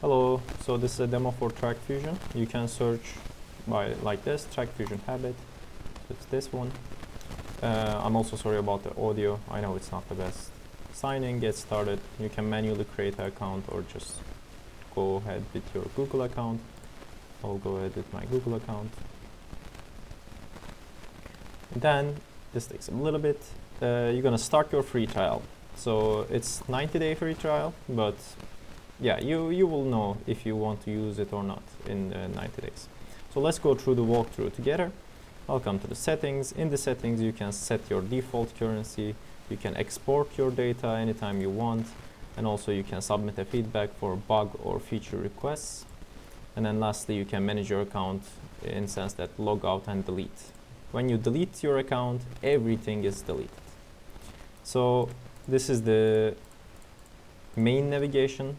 Hello, so this is a demo for TrackFusion. You can search by like this, TrackFusion habit. So it's this one. I'm also sorry about the audio. I know it's not the best. Sign in, get started. You can manually create an account or just go ahead with your Google account. I'll go ahead with my Google account. And then this takes a little bit. You're gonna start your free trial. So it's 90-day free trial, but yeah, you will know if you want to use it or not in 90 days. So let's go through the walkthrough together. I'll come to the settings. In the settings, you can set your default currency. You can export your data anytime you want. And also you can submit a feedback for bug or feature requests. And then lastly, you can manage your account in the sense that log out and delete. When you delete your account, everything is deleted. So this is the main navigation.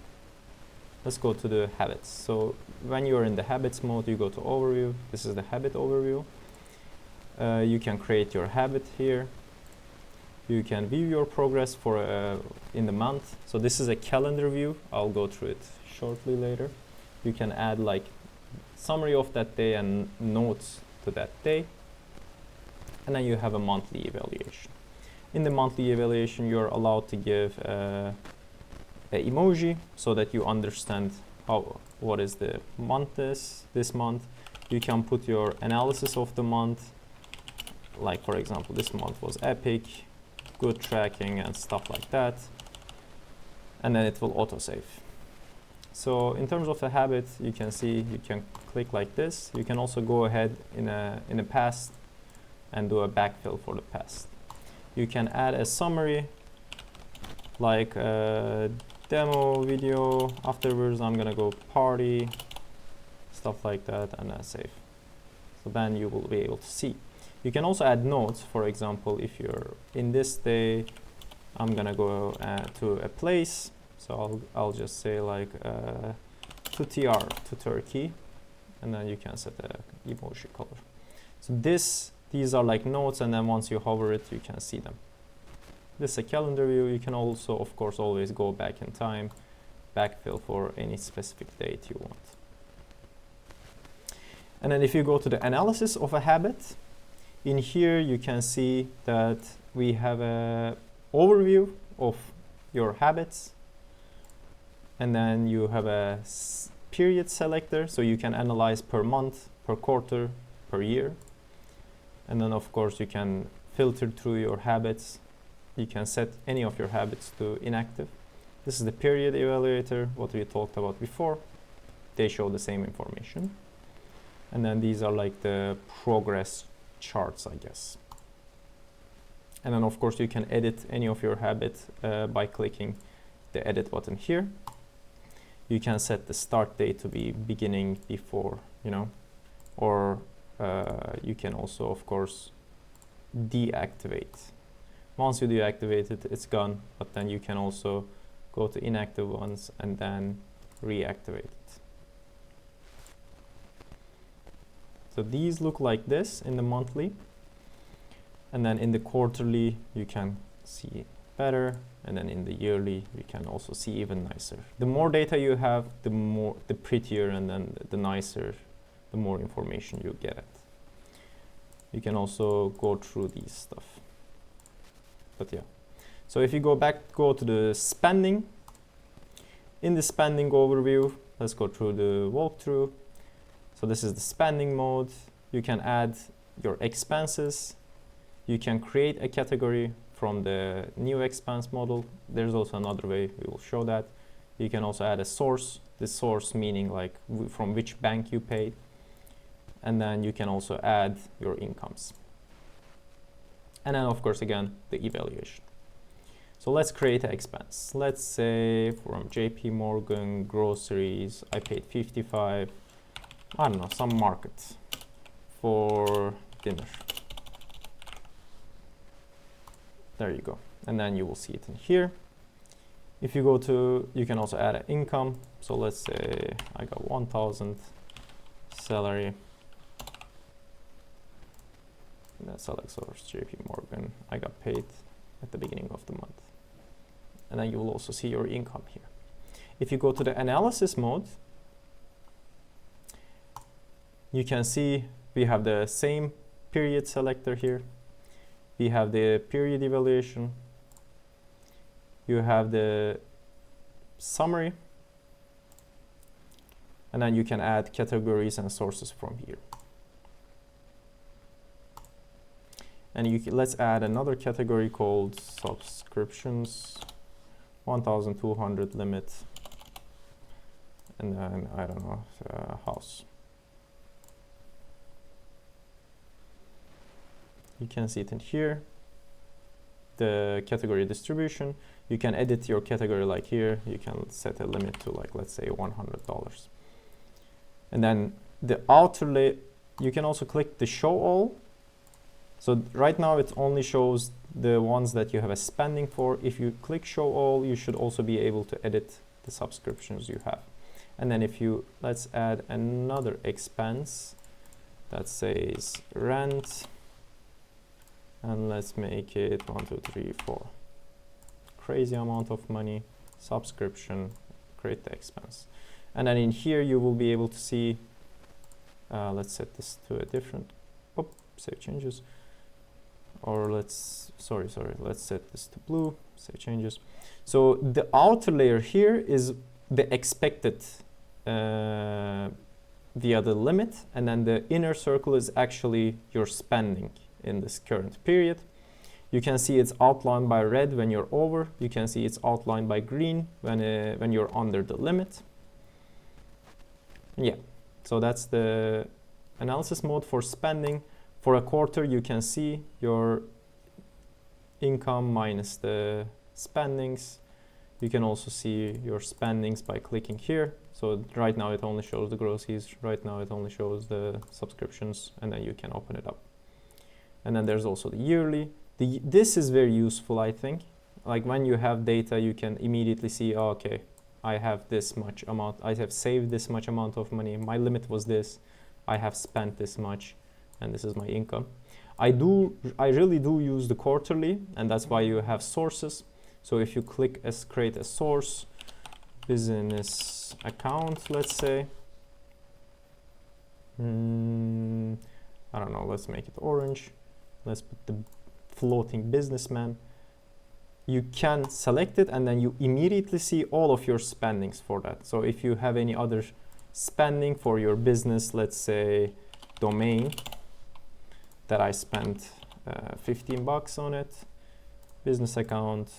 Let's go to the habits. So when you're in the habits mode, you go to overview. This is the habit overview. You can create your habit here. You can view your progress for in the month. So this is a calendar view. I'll go through it shortly later. You can add like summary of that day and notes to that day. And then you have a monthly evaluation. In the monthly evaluation, you're allowed to give an emoji so that you understand what is the month this month. You can put your analysis of the month, like for example this month was epic, good tracking and stuff like that, and then it will autosave. So in terms of the habit, you can see you can click like this. You can also go ahead in a past and do a backfill for the past. You can add a summary like demo video. Afterwards I'm gonna go party, stuff like that, and then save. So then you will be able to see. You can also add notes. For example, if you're in this day, I'm gonna go to a place. So I'll just say like to TR, to Turkey, and then you can set a emoji color. So these are like notes, and then once you hover it, you can see them. This is a calendar view. You can also, of course, always go back in time, backfill for any specific date you want. And then if you go to the analysis of a habit, in here you can see that we have a overview of your habits. And then you have a period selector, so you can analyze per month, per quarter, per year. And then of course you can filter through your habits. You can set any of your habits to inactive. This is the period evaluator, what we talked about before. They show the same information. And then these are like the progress charts, I guess. And then of course you can edit any of your habits by clicking the edit button here. You can set the start date to be beginning before, or you can also, of course, deactivate. Once you deactivate it, it's gone, but then you can also go to inactive ones and then reactivate it. So these look like this in the monthly, and then in the quarterly you can see better, and then in the yearly you can also see even nicer. The more data you have, the prettier, and then the nicer, the more information you get at. You can also go through these stuff. But yeah, so if you go to the spending. In the spending overview, let's go through the walkthrough. So this is the spending mode. You can add your expenses. You can create a category from the new expense model. There's also another way, we will show that. You can also add a source. The source meaning like from which bank you paid. And then you can also add your incomes. And then of course, again, the evaluation. So let's create an expense. Let's say from JP Morgan groceries, I paid 55, I don't know, some market for dinner. There you go. And then you will see it in here. If you go to, you can also add an income. So let's say I got 1,000 salary. And then select source JP Morgan. I got paid at the beginning of the month. And then you will also see your income here. if you go to the analysis mode, you can see we have the same period selector here. We have the period evaluation. You have the summary. And then you can add categories and sources from here. And let's add another category called subscriptions, 1,200 limit. And then, I don't know, house. You can see it in here. The category distribution. You can edit your category like here. You can set a limit to like, let's say $100. And then the outer layer, you can also click the show all. So right now it only shows the ones that you have a spending for. If you click show all, you should also be able to edit the subscriptions you have. And then if you, let's add another expense that says rent, and let's make it 1, 2, 3, 4. Crazy amount of money, subscription, create the expense. And then in here you will be able to see, let's set this to a different, save changes. Or let's set this to blue, save changes. So the outer layer here is the expected via the limit, and then the inner circle is actually your spending in this current period. You can see it's outlined by red when you're over. You can see it's outlined by green when you're under the limit. Yeah, so that's the analysis mode for spending. For a quarter, you can see your income minus the spendings. You can also see your spendings by clicking here. So right now it only shows the groceries. Right now it only shows the subscriptions, and then you can open it up. And then there's also the yearly. This is very useful, I think. Like when you have data, you can immediately see, oh, okay, I have this much amount. I have saved this much amount of money. My limit was this. I have spent this much, and this is my income. I really do use the quarterly, and that's why you have sources. So if you click as create a source, business account, let's say, I don't know, let's make it orange. Let's put the floating businessman. You can select it, and then you immediately see all of your spendings for that. So if you have any other spending for your business, let's say domain, that I spent 15 bucks on it, business account,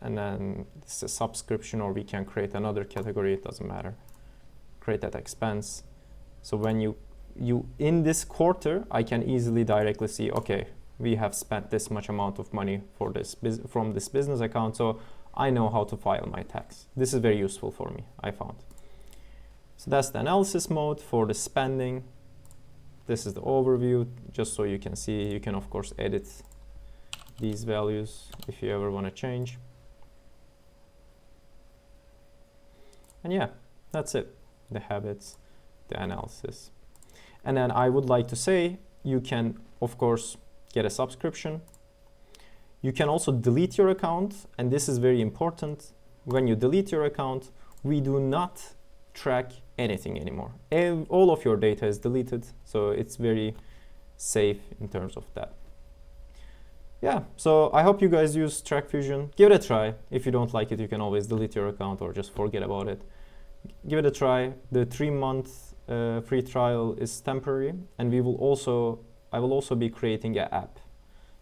and then this is a subscription, or we can create another category, it doesn't matter. Create that expense. So when you in this quarter, I can easily directly see, okay, we have spent this much amount of money for this from this business account, so I know how to file my tax. This is very useful for me, I found. So that's the analysis mode for the spending. This is the overview, just so you can see. You can of course edit these values if you ever want to change. And yeah, that's it. The habits, the analysis. And then I would like to say, you can of course get a subscription. You can also delete your account, and this is very important. When you delete your account, we do not track anything anymore. All of your data is deleted, so it's very safe in terms of that. Yeah, so I hope you guys use TrackFusion. Give it a try. If you don't like it, you can always delete your account or just forget about it. Give it a try. The 3-month free trial is temporary, and I will also be creating an app.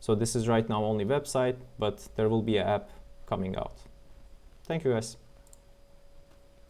So this is right now only website, but there will be an app coming out. Thank you guys.